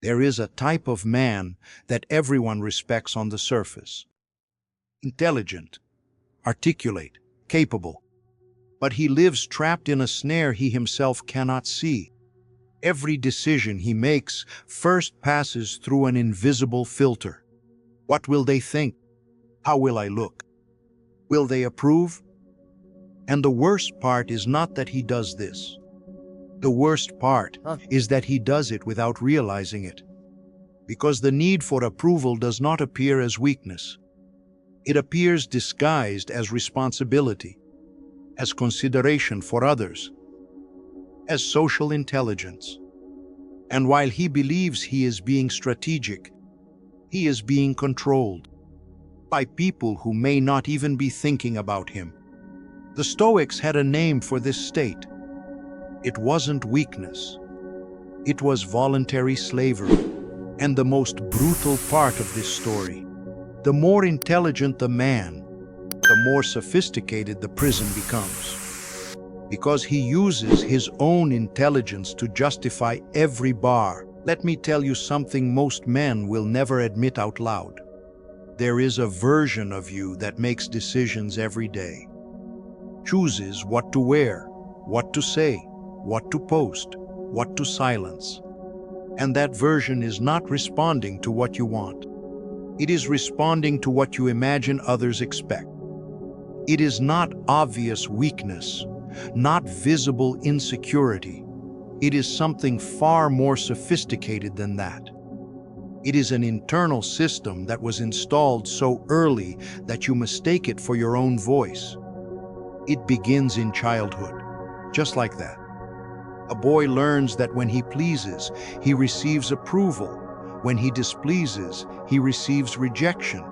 There is a type of man that everyone respects on the surface. Intelligent, articulate, capable. But he lives trapped in a snare he himself cannot see. Every decision he makes first passes through an invisible filter. What will they think? How will I look? Will they approve? And the worst part is not that he does this. The worst part is that he does it without realizing it. Because the need for approval does not appear as weakness. It appears disguised as responsibility, as consideration for others, as social intelligence. And while he believes he is being strategic, he is being controlled by people who may not even be thinking about him. The Stoics had a name for this state. It wasn't weakness. It was voluntary slavery. And the most brutal part of this story, the more intelligent the man, the more sophisticated the prison becomes. Because he uses his own intelligence to justify every bar. Let me tell you something most men will never admit out loud. There is a version of you that makes decisions every day. Chooses what to wear, what to say, what to post, what to silence. And that version is not responding to what you want. It is responding to what you imagine others expect. It is not obvious weakness, not visible insecurity. It is something far more sophisticated than that. It is an internal system that was installed so early that you mistake it for your own voice. It begins in childhood, just like that. A boy learns that when he pleases, he receives approval. When he displeases, he receives rejection.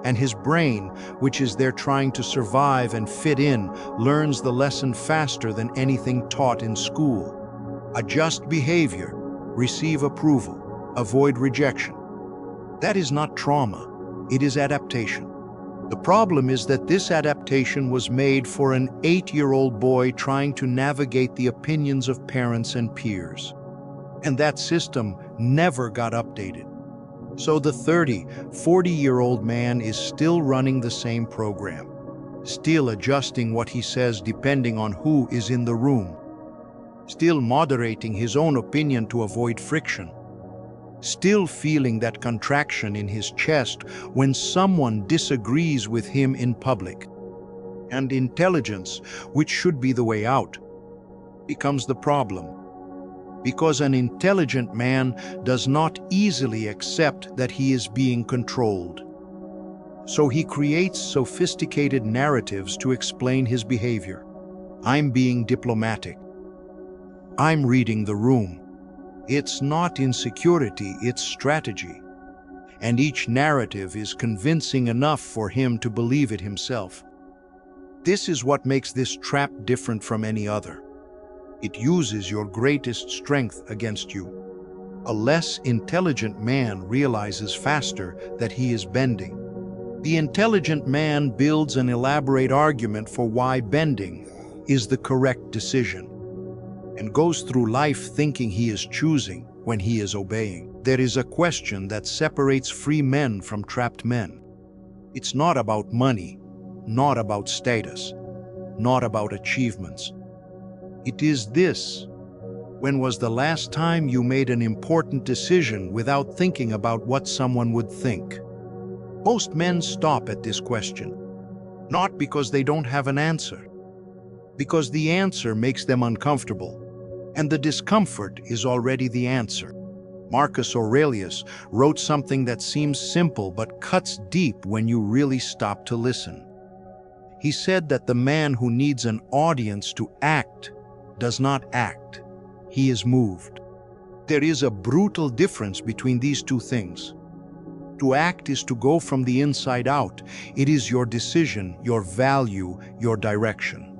And his brain, which is there trying to survive and fit in, learns the lesson faster than anything taught in school. Adjust behavior, receive approval, avoid rejection. That is not trauma, it is adaptation. The problem is that this adaptation was made for an 8-year-old boy trying to navigate the opinions of parents and peers. And that system never got updated. So the 30, 40-year-old man is still running the same program, still adjusting what he says depending on who is in the room, still moderating his own opinion to avoid friction, still feeling that contraction in his chest when someone disagrees with him in public. And intelligence, which should be the way out, becomes the problem. Because an intelligent man does not easily accept that he is being controlled. So he creates sophisticated narratives to explain his behavior. I'm being diplomatic. I'm reading the room. It's not insecurity, it's strategy. And each narrative is convincing enough for him to believe it himself. This is what makes this trap different from any other. It uses your greatest strength against you. A less intelligent man realizes faster that he is bending. The intelligent man builds an elaborate argument for why bending is the correct decision, and goes through life thinking he is choosing when he is obeying. There is a question that separates free men from trapped men. It's not about money, not about status, not about achievements. It is this: when was the last time you made an important decision without thinking about what someone would think? Most men stop at this question, not because they don't have an answer, because the answer makes them uncomfortable, and the discomfort is already the answer. Marcus Aurelius wrote something that seems simple but cuts deep when you really stop to listen. He said that the man who needs an audience to act does not act, he is moved. There is a brutal difference between these two things. To act is to go from the inside out. It is your decision, your value, your direction.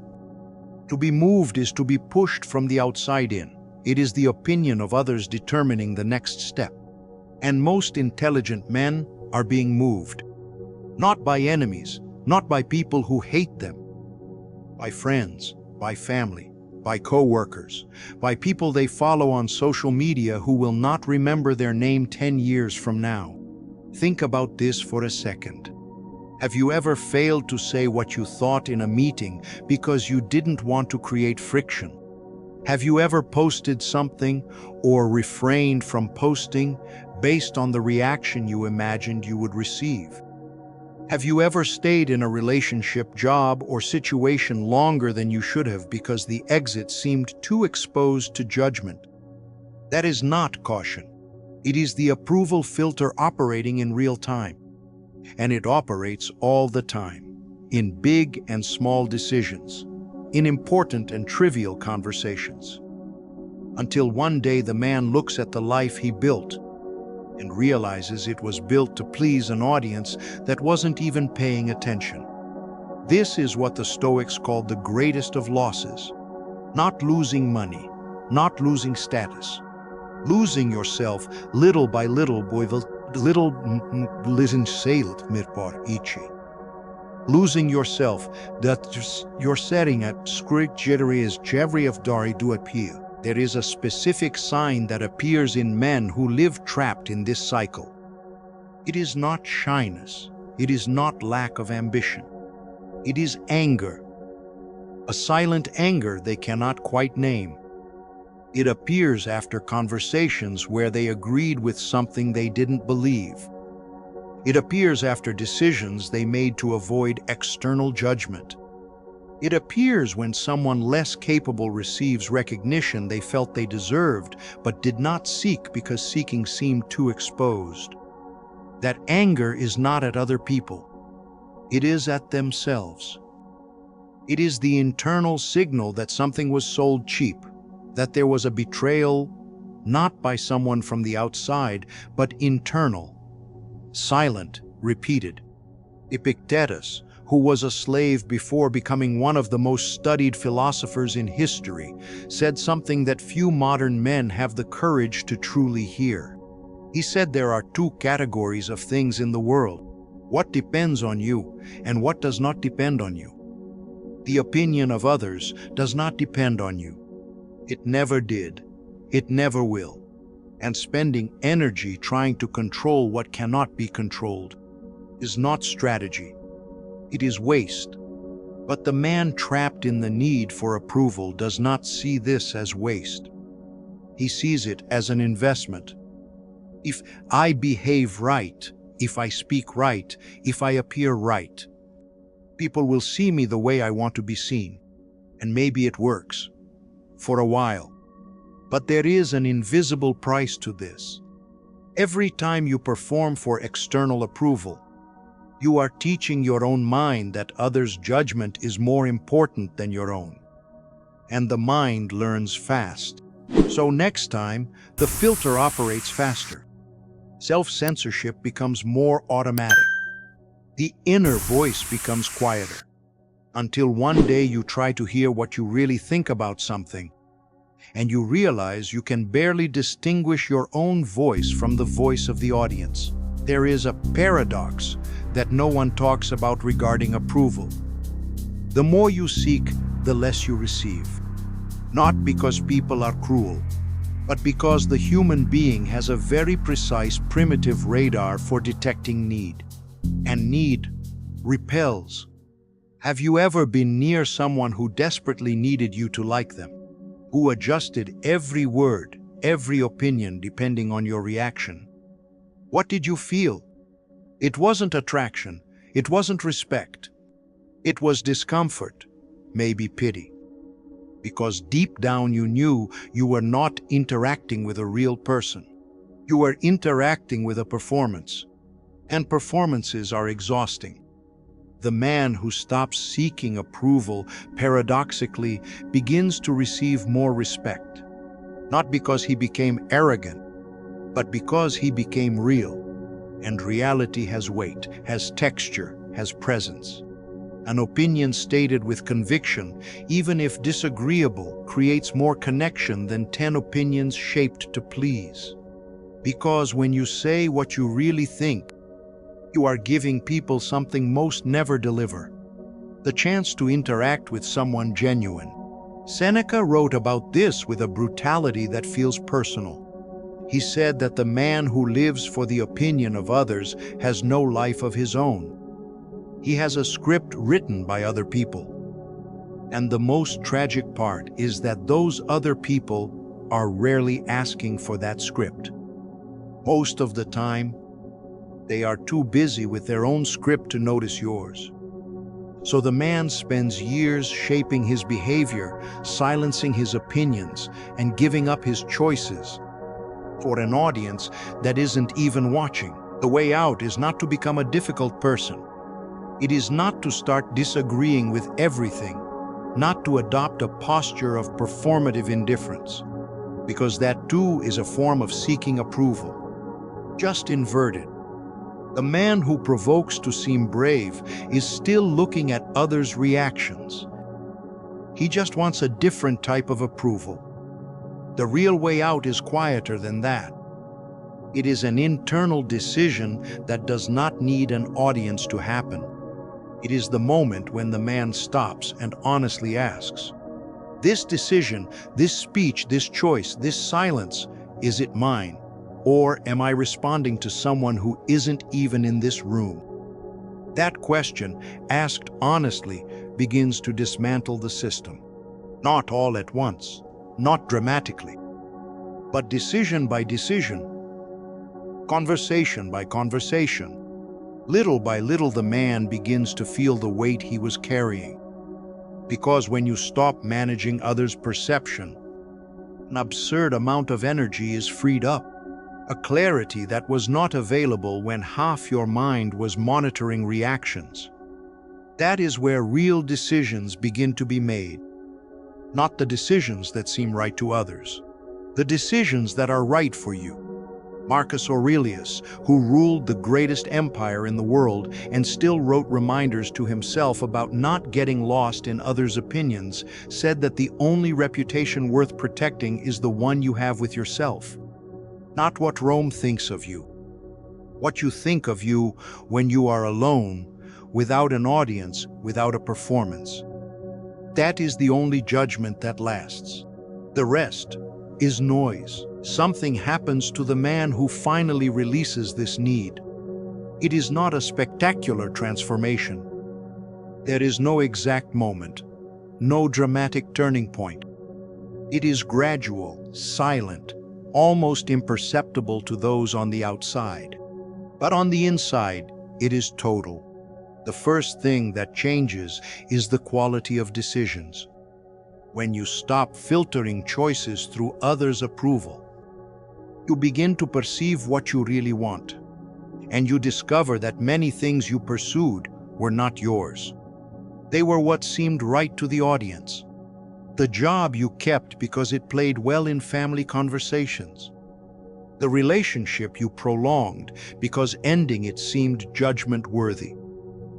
To be moved is to be pushed from the outside in. It is the opinion of others determining the next step. And most intelligent men are being moved. Not by enemies, not by people who hate them, by friends, by family, by co-workers, by people they follow on social media who will not remember their name 10 years from now. Think about this for a second. Have you ever failed to say what you thought in a meeting because you didn't want to create friction? Have you ever posted something or refrained from posting based on the reaction you imagined you would receive? Have you ever stayed in a relationship, job, or situation longer than you should have because the exit seemed too exposed to judgment? That is not caution. It is the approval filter operating in real time. And it operates all the time, in big and small decisions, in important and trivial conversations. Until one day the man looks at the life he built and realizes it was built to please an audience that wasn't even paying attention. This is what the Stoics called the greatest of losses. Not losing money, not losing status. Losing yourself little by little, losing yourself, that you're setting at there is a specific sign that appears in men who live trapped in this cycle. It is not shyness. It is not lack of ambition. It is anger. A silent anger they cannot quite name. It appears after conversations where they agreed with something they didn't believe. It appears after decisions they made to avoid external judgment. It appears when someone less capable receives recognition they felt they deserved, but did not seek because seeking seemed too exposed. That anger is not at other people. It is at themselves. It is the internal signal that something was sold cheap, that there was a betrayal, not by someone from the outside, but internal, silent, repeated. Epictetus, who was a slave before becoming one of the most studied philosophers in history, said something that few modern men have the courage to truly hear. He said there are two categories of things in the world: what depends on you and what does not depend on you. The opinion of others does not depend on you. It never did. It never will. And spending energy trying to control what cannot be controlled is not strategy. It is waste. But the man trapped in the need for approval does not see this as waste. He sees it as an investment. If I behave right, if I speak right, if I appear right, people will see me the way I want to be seen. And maybe it works. For a while. But there is an invisible price to this. Every time you perform for external approval, you are teaching your own mind that others' judgment is more important than your own. And the mind learns fast. So next time, the filter operates faster. Self-censorship becomes more automatic. The inner voice becomes quieter. Until one day you try to hear what you really think about something, and you realize you can barely distinguish your own voice from the voice of the audience. There is a paradox that no one talks about regarding approval. The more you seek, the less you receive. Not because people are cruel, but because the human being has a very precise primitive radar for detecting need. And need repels. Have you ever been near someone who desperately needed you to like them? Who adjusted every word, every opinion depending on your reaction? What did you feel? It wasn't attraction, it wasn't respect. It was discomfort, maybe pity. Because deep down you knew you were not interacting with a real person. You were interacting with a performance. And performances are exhausting. The man who stops seeking approval, paradoxically, begins to receive more respect. Not because he became arrogant, but because he became real. And reality has weight, has texture, has presence. An opinion stated with conviction, even if disagreeable, creates more connection than 10 opinions shaped to please. Because when you say what you really think, you are giving people something most never deliver. The chance to interact with someone genuine, Seneca wrote about this with a brutality that feels personal. He said that the man who lives for the opinion of others has no life of his own. He has a script written by other people. And the most tragic part is that those other people are rarely asking for that script. Most of the time, they are too busy with their own script to notice yours. So the man spends years shaping his behavior, silencing his opinions, and giving up his choices for an audience that isn't even watching. The way out is not to become a difficult person. It is not to start disagreeing with everything, not to adopt a posture of performative indifference, because that too is a form of seeking approval. Just inverted. The man who provokes to seem brave is still looking at others' reactions. He just wants a different type of approval. The real way out is quieter than that. It is an internal decision that does not need an audience to happen. It is the moment when the man stops and honestly asks, "This decision, this speech, this choice, this silence, is it mine? Or am I responding to someone who isn't even in this room?" That question, asked honestly, begins to dismantle the system. Not all at once, not dramatically, but decision by decision, conversation by conversation. Little by little, the man begins to feel the weight he was carrying. Because when you stop managing others' perception, an absurd amount of energy is freed up. A clarity that was not available when half your mind was monitoring reactions. That is where real decisions begin to be made. Not the decisions that seem right to others, the decisions that are right for you. Marcus Aurelius, who ruled the greatest empire in the world and still wrote reminders to himself about not getting lost in others' opinions, said that the only reputation worth protecting is the one you have with yourself. Not what Rome thinks of you. What you think of you when you are alone, without an audience, without a performance. That is the only judgment that lasts. The rest is noise. Something happens to the man who finally releases this need. It is not a spectacular transformation. There is no exact moment, no dramatic turning point. It is gradual, silent, almost imperceptible to those on the outside. But on the inside, it is total. The first thing that changes is the quality of decisions. When you stop filtering choices through others' approval, you begin to perceive what you really want, and you discover that many things you pursued were not yours. They were what seemed right to the audience. The job you kept because it played well in family conversations. The relationship you prolonged because ending it seemed judgment-worthy.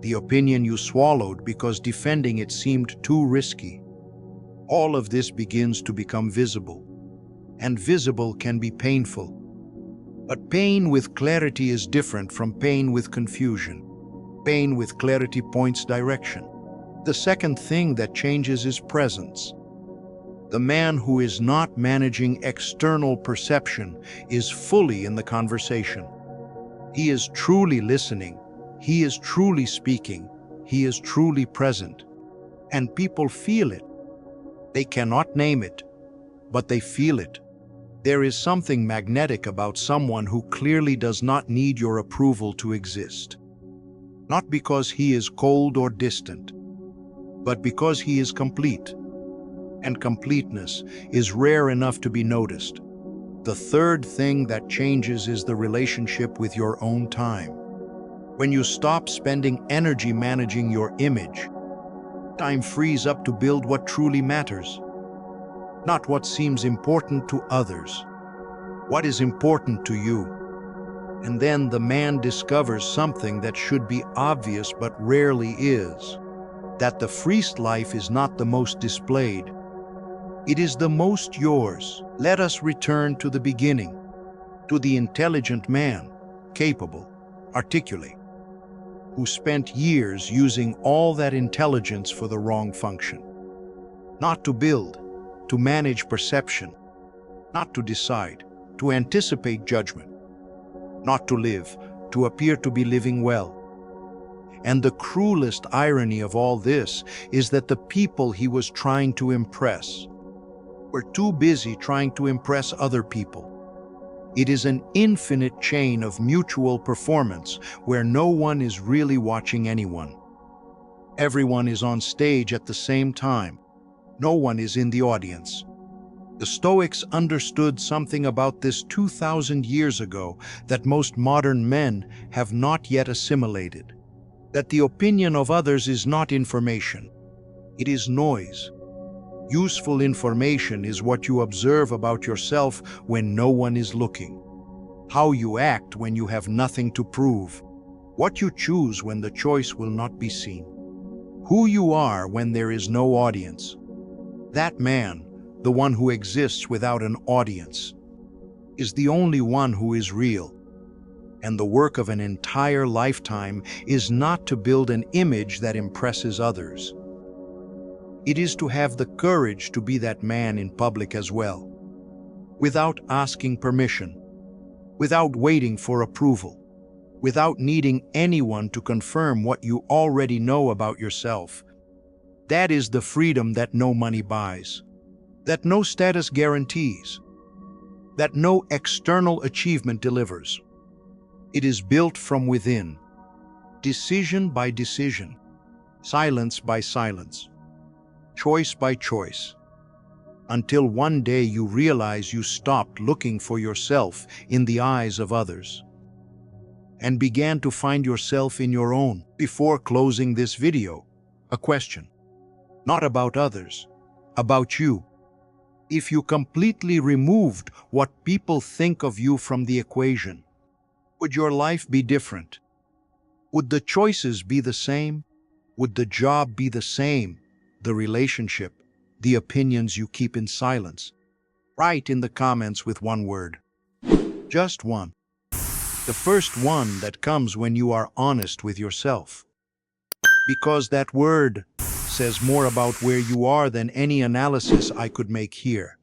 The opinion you swallowed because defending it seemed too risky. All of this begins to become visible. And visible can be painful. But pain with clarity is different from pain with confusion. Pain with clarity points direction. The second thing that changes is presence. The man who is not managing external perception is fully in the conversation. He is truly listening. He is truly speaking. He is truly present. And people feel it. They cannot name it, but they feel it. There is something magnetic about someone who clearly does not need your approval to exist. Not because he is cold or distant, but because he is complete. And completeness is rare enough to be noticed. The third thing that changes is the relationship with your own time. When you stop spending energy managing your image, time frees up to build what truly matters. Not what seems important to others. What is important to you? And then the man discovers something that should be obvious but rarely is. That the freest life is not the most displayed. It is the most yours. Let us return to the beginning. To the intelligent man, capable, articulate, who spent years using all that intelligence for the wrong function. Not to build, to manage perception, not to decide, to anticipate judgment, not to live, to appear to be living well. And the cruelest irony of all this is that the people he was trying to impress were too busy trying to impress other people. It is an infinite chain of mutual performance where no one is really watching anyone. Everyone is on stage at the same time. No one is in the audience. The Stoics understood something about this 2,000 years ago that most modern men have not yet assimilated. That the opinion of others is not information. It is noise. Useful information is what you observe about yourself when no one is looking. How you act when you have nothing to prove. What you choose when the choice will not be seen. Who you are when there is no audience. That man, the one who exists without an audience, is the only one who is real. And the work of an entire lifetime is not to build an image that impresses others. It is to have the courage to be that man in public as well, without asking permission, without waiting for approval, without needing anyone to confirm what you already know about yourself. That is the freedom that no money buys, that no status guarantees, that no external achievement delivers. It is built from within, decision by decision, silence by silence, choice by choice, until one day you realize you stopped looking for yourself in the eyes of others and began to find yourself in your own. Before closing this video, a question, not about others, about you. If you completely removed what people think of you from the equation, would your life be different? Would the choices be the same? Would the job be the same? The relationship, the opinions you keep in silence? Write in the comments with one word. Just one. The first one that comes when you are honest with yourself. Because that word says more about where you are than any analysis I could make here.